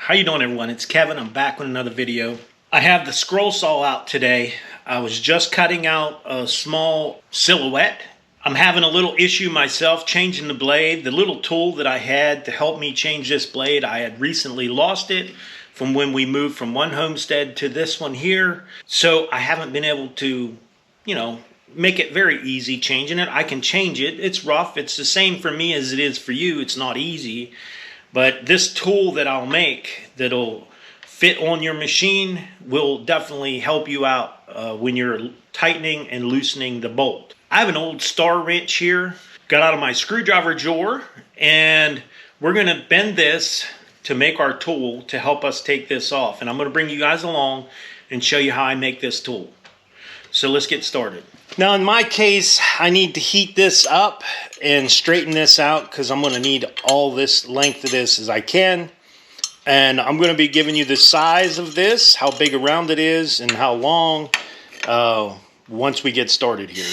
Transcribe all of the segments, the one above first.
How you doing, everyone? It's Kevin. I'm back with another video. I have the scroll saw out today. I was just cutting out a small silhouette. I'm having a little issue myself changing the blade. The little tool that I had to help me change this blade, I had recently lost it from when we moved from one homestead to this one here. So I haven't been able to, make it very easy changing it. I can change it. It's rough. It's the same for me as it is for you. It's not easy. But this tool that I'll make that'll fit on your machine will definitely help you out when you're tightening and loosening the bolt. I have an old star wrench here, got out of my screwdriver drawer, and we're going to bend this to make our tool to help us take this off. And I'm going to bring you guys along and show you how I make this tool. So let's get started. Now in my case, I need to heat this up and straighten this out because I'm going to need all this length of this as I can. And I'm going to be giving you the size of this, how big around it is, and how long once we get started here.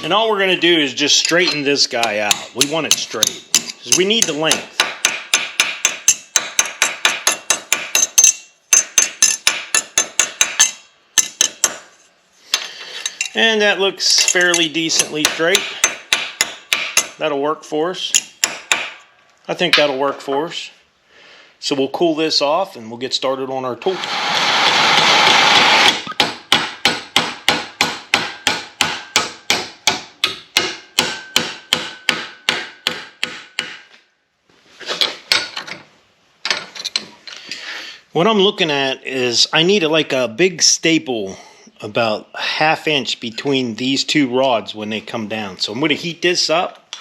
And all we're going to do is just straighten this guy out. We want it straight because we need the length. And that looks fairly decently straight. That'll work for us. I think that'll work for us. So we'll cool this off and we'll get started on our tool. What I'm looking at is I need like a big staple about a ½ inch between these two rods when they come down. So I'm going to heat this up.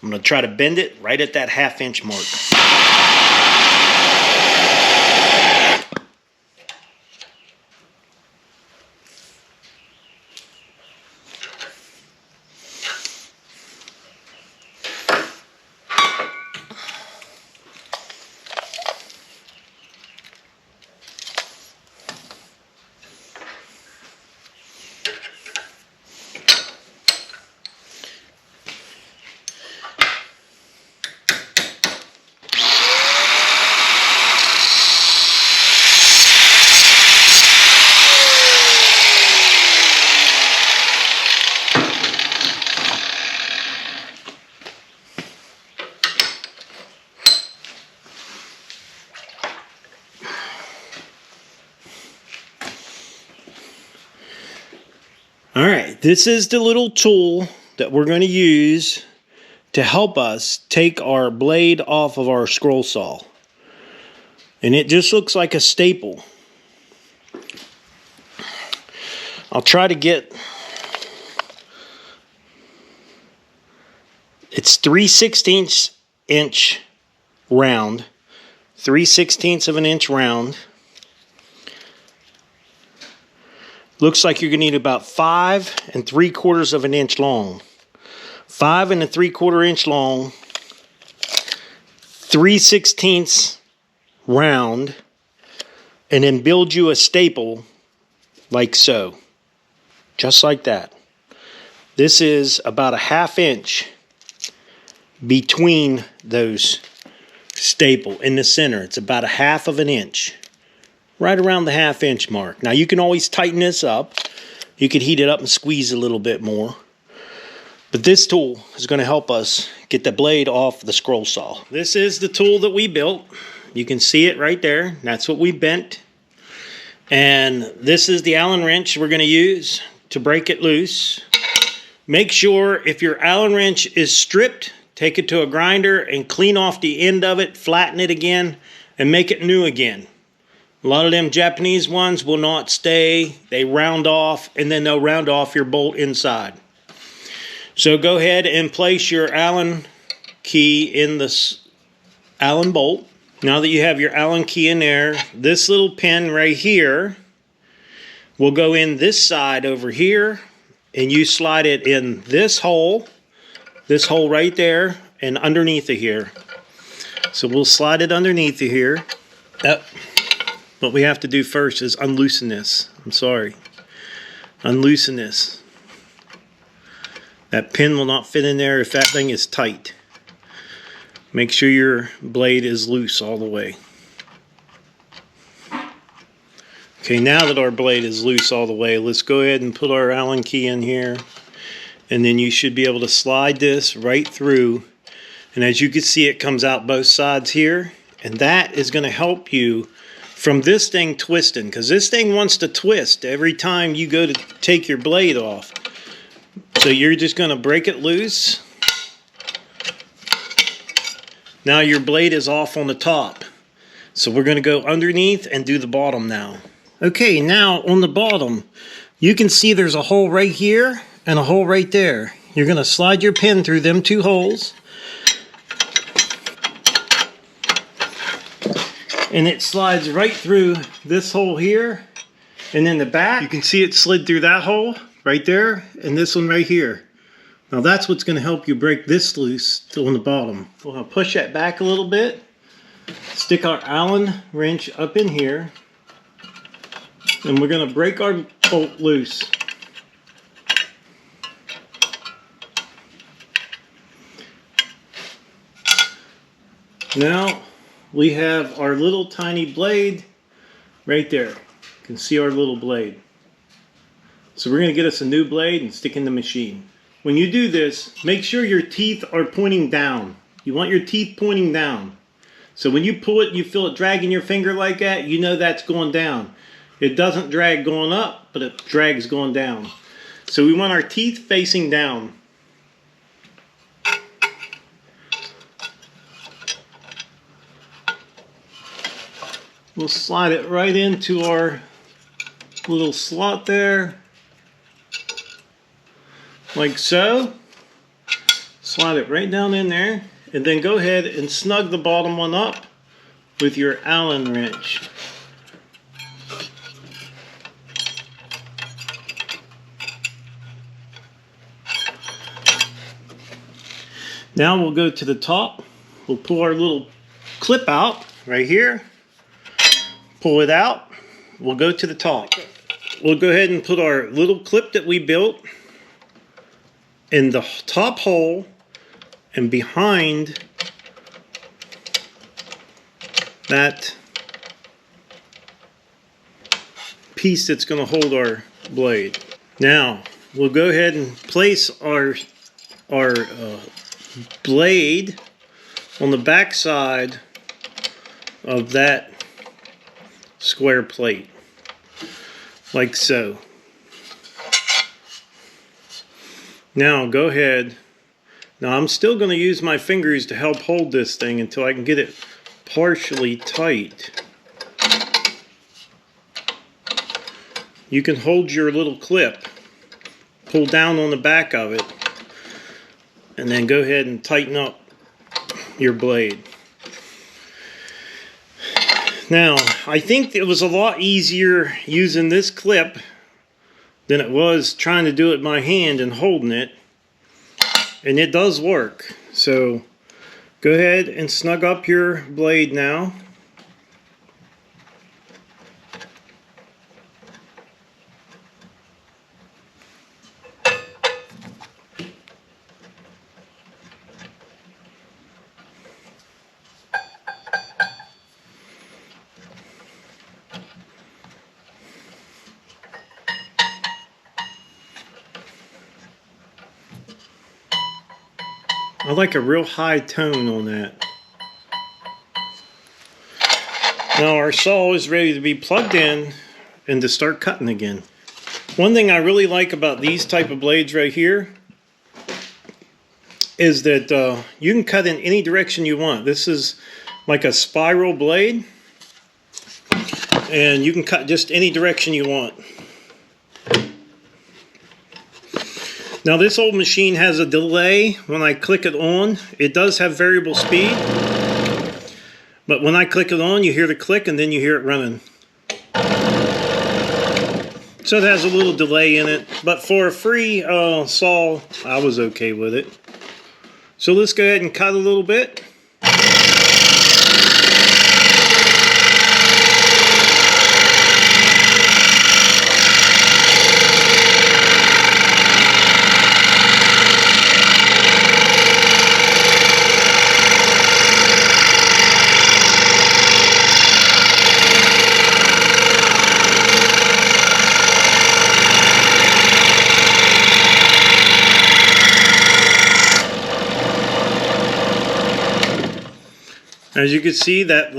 I'm going to try to bend it right at that ½ inch mark. Alright, this is the little tool that we're going to use to help us take our blade off of our scroll saw. And it just looks like a staple. I'll try to get... It's 3/16 inch round. 3/16 of an inch round. Looks like you're going to need about 5 3/4 of an inch long. 5 3/4 inch long. 3/16 round. And then build you a staple like so. Just like that. This is about a ½ inch between those staple in the center. It's about a ½ of an inch. Right around the ½ inch mark. Now you can always tighten this up. You could heat it up and squeeze a little bit more. But this tool is going to help us get the blade off the scroll saw. This is the tool that we built. You can see it right there. That's what we bent. And this is the Allen wrench we're going to use to break it loose. Make sure if your Allen wrench is stripped, take it to a grinder and clean off the end of it, flatten it again, and make it new again. A lot of them Japanese ones will not stay. They round off, and then they'll round off your bolt inside. So go ahead and place your Allen key in the Allen bolt. Now that you have your Allen key in there, this little pin right here will go in this side over here, and you slide it in this hole right there, and underneath of here. So we'll slide it underneath of here. Yep. What we have to do first is unloosen this. I'm sorry. Unloosen this. That pin will not fit in there if that thing is tight. Make sure your blade is loose all the way. Okay, now that our blade is loose all the way, let's go ahead and put our Allen key in here. And then you should be able to slide this right through. And as you can see, it comes out both sides here. And that is going to help you from this thing twisting, because this thing wants to twist every time you go to take your blade off. So you're just going to break it loose. Now your blade is off on the top. So we're going to go underneath and do the bottom now. Okay, now on the bottom, you can see there's a hole right here and a hole right there. You're going to slide your pin through them two holes. And it slides right through this hole here. And in the back, you can see it slid through that hole right there and this one right here. Now that's what's going to help you break this loose on the bottom. We're going to push that back a little bit. Stick our Allen wrench up in here. And we're going to break our bolt loose. Now we have our little tiny blade right there. You can see our little blade. So we're going to get us a new blade and stick in the machine. When you do this, make sure your teeth are pointing down. You want your teeth pointing down. So when you pull it, you feel it dragging your finger like that, you know that's going down. It doesn't drag going up, but it drags going down. So we want our teeth facing down. We'll slide it right into our little slot there, like so. Slide it right down in there, and then go ahead and snug the bottom one up with your Allen wrench. Now we'll go to the top. We'll pull our little clip out right here. Pull it out. We'll go to the top. We'll go ahead and put our little clip that we built in the top hole and behind that piece that's going to hold our blade. Now we'll go ahead and place our blade on the back side of that square plate, like so. Now go ahead. Now I'm still going to use my fingers to help hold this thing until I can get it partially tight. You can hold your little clip, pull down on the back of it, and then go ahead and tighten up your blade. Now, I think it was a lot easier using this clip than it was trying to do it by hand and holding it. And it does work. So, go ahead and snug up your blade now. I like a real high tone on that. Now our saw is ready to be plugged in and to start cutting again. One thing I really like about these type of blades right here is that you can cut in any direction you want. This is like a spiral blade, and you can cut just any direction you want. Now this old machine has a delay when I click it on. It does have variable speed, but when I click it on, you hear the click and then you hear it running. So it has a little delay in it, but for a free saw, I was okay with it. So let's go ahead and cut a little bit. As you can see, that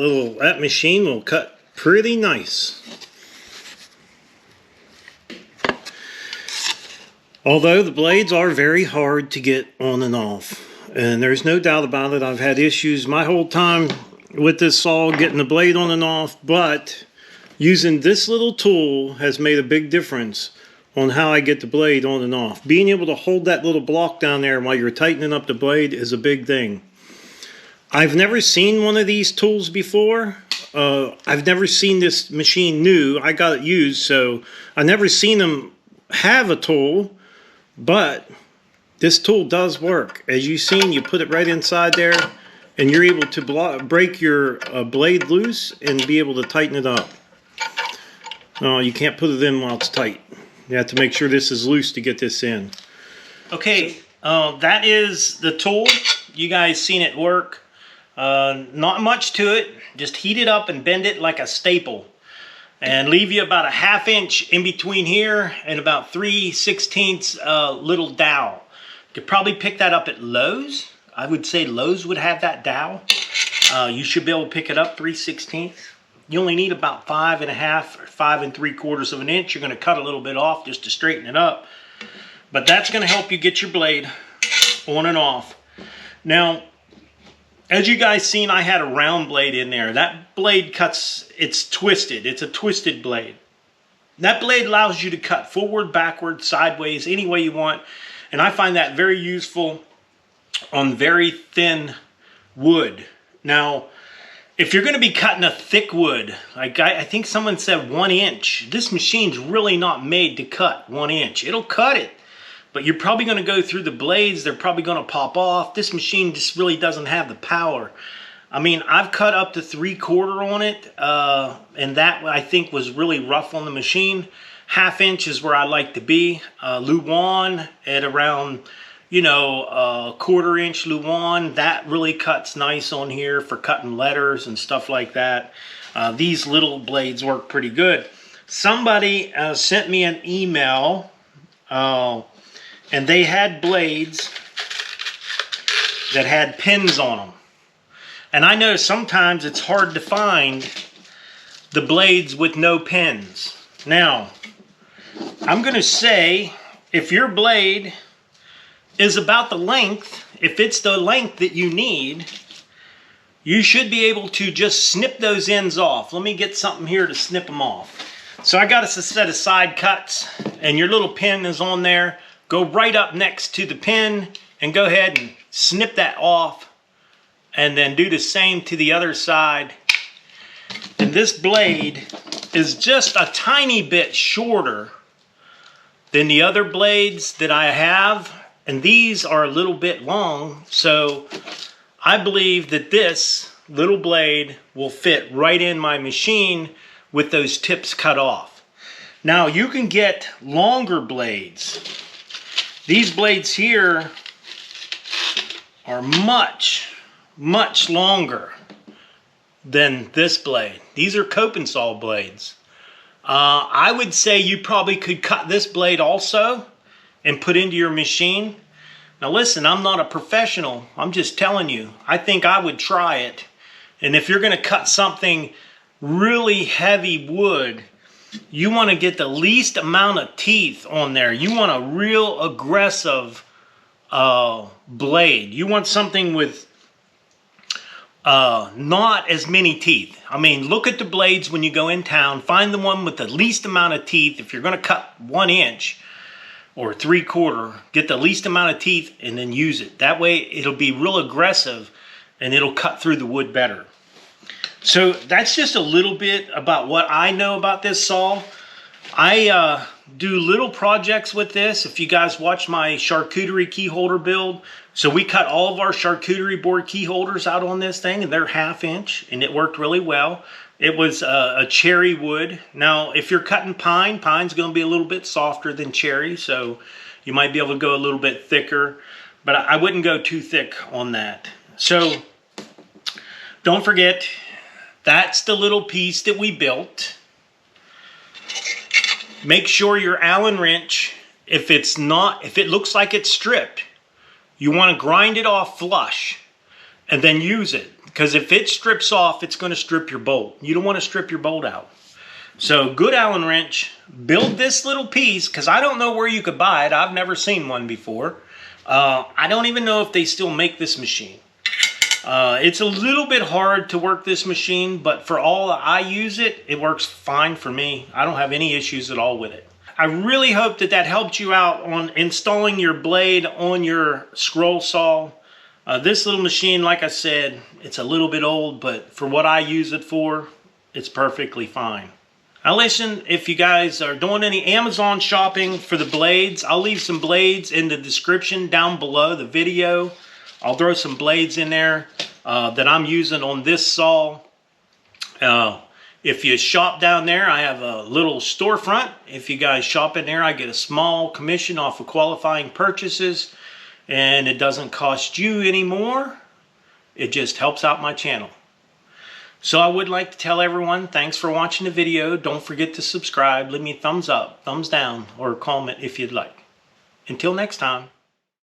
machine will cut pretty nice. Although the blades are very hard to get on and off, and there's no doubt about it, I've had issues my whole time with this saw getting the blade on and off, but using this little tool has made a big difference on how I get the blade on and off. Being able to hold that little block down there while you're tightening up the blade is a big thing. I've never seen one of these tools before. I've never seen this machine new. I got it used, so I've never seen them have a tool, but this tool does work. As you've seen, you put it right inside there, and you're able to break your blade loose and be able to tighten it up. No, you can't put it in while it's tight. You have to make sure this is loose to get this in. Okay, that is the tool. You guys seen it work. Not much to it. Just heat it up and bend it like a staple. And leave you about a 1/2 inch in between here and about 3/16 little dowel. You could probably pick that up at Lowe's. I would say Lowe's would have that dowel. You should be able to pick it up 3/16. You only need about 5.5 or 5 3/4 of an inch. You're going to cut a little bit off just to straighten it up. But that's going to help you get your blade on and off. Now, as you guys seen, I had a round blade in there. That blade cuts, it's twisted. It's a twisted blade. That blade allows you to cut forward, backward, sideways, any way you want. And I find that very useful on very thin wood. Now, if you're going to be cutting a thick wood, like I think someone said 1 inch, this machine's really not made to cut 1 inch. It'll cut it, but you're probably going to go through the blades. They're probably going to pop off. This machine just really doesn't have the power. I mean, I've cut up to 3/4 on it, and that I think was really rough on the machine. 1/2 inch is where I like to be. Luan at around, you know, 1/4 inch Luan, that really cuts nice on here for cutting letters and stuff like that. These little blades work pretty good. Somebody sent me an email, and they had blades that had pins on them. And I know sometimes it's hard to find the blades with no pins. Now, I'm going to say, if your blade is about the length, if it's the length that you need, you should be able to just snip those ends off. Let me get something here to snip them off. So I got a set of side cuts, and your little pin is on there. Go right up next to the pin and go ahead and snip that off, and then do the same to the other side. And this blade is just a tiny bit shorter than the other blades that I have, and these are a little bit long, so I believe that this little blade will fit right in my machine with those tips cut off. Now, you can get longer blades. These blades here are much, much longer than this blade. These are coping saw blades. I would say you probably could cut this blade also and put into your machine. Now listen, I'm not a professional. I'm just telling you. I think I would try it. And if you're going to cut something really heavy wood, you want to get the least amount of teeth on there. You want a real aggressive blade. You want something with not as many teeth. I mean, look at the blades when you go in town. Find the one with the least amount of teeth. If you're going to cut 1 inch or 3/4, get the least amount of teeth and then use it. That way it'll be real aggressive and it'll cut through the wood better. So that's just a little bit about what I know about this saw. I do little projects with this. If you guys watch my charcuterie key holder build, so we cut all of our charcuterie board key holders out on this thing, and they're 1/2 inch, and it worked really well. It was a cherry wood. Now, if you're cutting pine, pine's going to be a little bit softer than cherry, so you might be able to go a little bit thicker, but I wouldn't go too thick on that. So don't forget, that's the little piece that we built. Make sure your Allen wrench, if it looks like it's stripped, you want to grind it off flush and then use it. because if it strips off, it's going to strip your bolt. You don't want to strip your bolt out. So good Allen wrench, build this little piece, because I don't know where you could buy it. I've never seen one before. I don't even know if they still make this machine. It's a little bit hard to work this machine, but for all I use it, it works fine for me. I don't have any issues at all with it. I really hope that that helped you out on installing your blade on your scroll saw. This little machine, like I said, it's a little bit old, but for what I use it for, it's perfectly fine. Now listen, if you guys are doing any Amazon shopping for the blades, I'll leave some blades in the description down below the video. I'll throw some blades in there that I'm using on this saw. If you shop down there, I have a little storefront. If you guys shop in there, I get a small commission off of qualifying purchases. And it doesn't cost you any more. It just helps out my channel. So I would like to tell everyone, thanks for watching the video. Don't forget to subscribe. Leave me a thumbs up, thumbs down, or a comment if you'd like. Until next time.